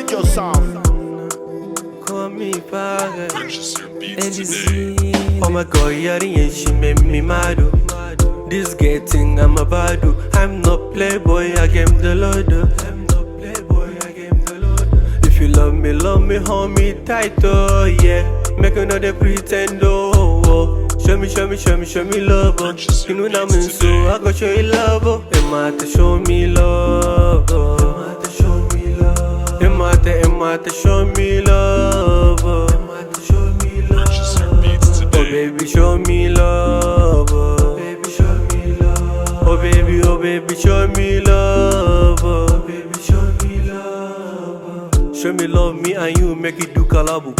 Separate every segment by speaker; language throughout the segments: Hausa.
Speaker 1: Major sound.
Speaker 2: Call me Phager. Oh my God, Yari, she made me mad. This getting I'm a badu. I'm not playboy, I game the Lord. If you love me, hold me tight, oh yeah. Make another pretend, oh. Show me love, oh. You know that I'm so I go show you love, oh. Emma show me love, oh. Emma show me love, oh. Oh baby, show me love, oh. Oh baby, show me love, oh. Show me love, me and you make it do collabo.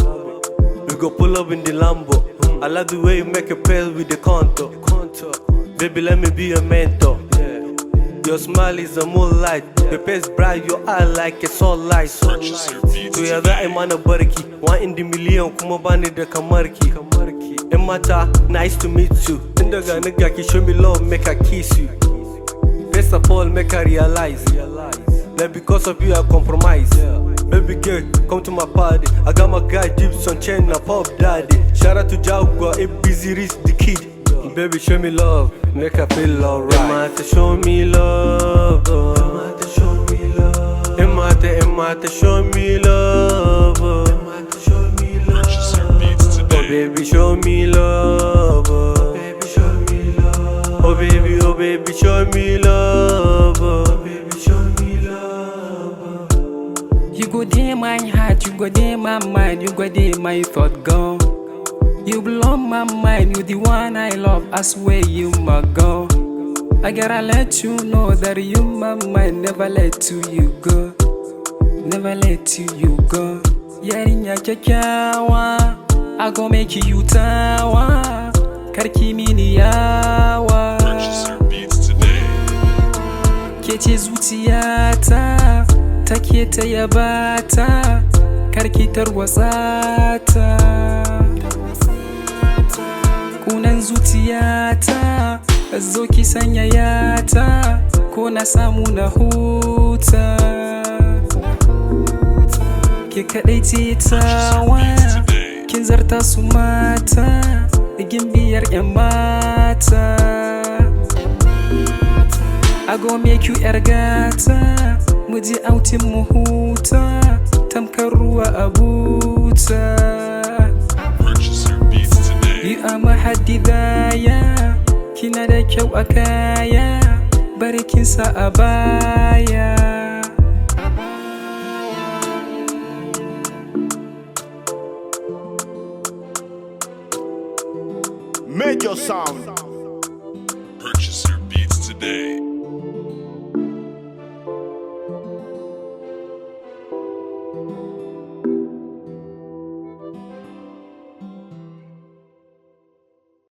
Speaker 2: We go pull up in the Lambo. I love the way you make a pair with the contour. Baby, let me be your mentor. Your smile is a moonlight. The best bright, your eye like a sunlight. Together I'm on a barki. One in the million, kuma bani da kamarki. Emata, nice to meet you. Indaga nigga ki show me love, make I kiss you. First of all, make I realize that because of you I compromise. Baby girl, come to my party. I got my guy Gibson chain, a pop daddy. Shout out to Jaguar, Abxee reach the kid. Baby, show me love, make I feel alright. Emma, show me love, oh. Emma, show me love, oh. Oh baby, show me love, oh. Oh baby, show me love, oh.
Speaker 3: You go there my heart, you go there my mind, you go there my thought go. You blow my mind, you the one I love, I swear you my girl. I gotta let you know that you my mind, never let you go. Never let you go. Yarinya kyakkyawa, I go make you tawa. Karki mini yawa. Kece zuciyata, take ta yabata. Karki tarwatsa ta. Kunan zuciyata, zo ki sanyaya ta. Ko na samu na huta. Ke kaɗai ce tawa, kin zarta su mata, gimbiyar 'yan mata. I go make you 'yar gata, mu je outing mu huta, tamkar ruwa a buta. You are my hadidaya, kina da kyau a kaya, bari kin sa a baya.
Speaker 1: Major sound.
Speaker 4: Purchase your beats today.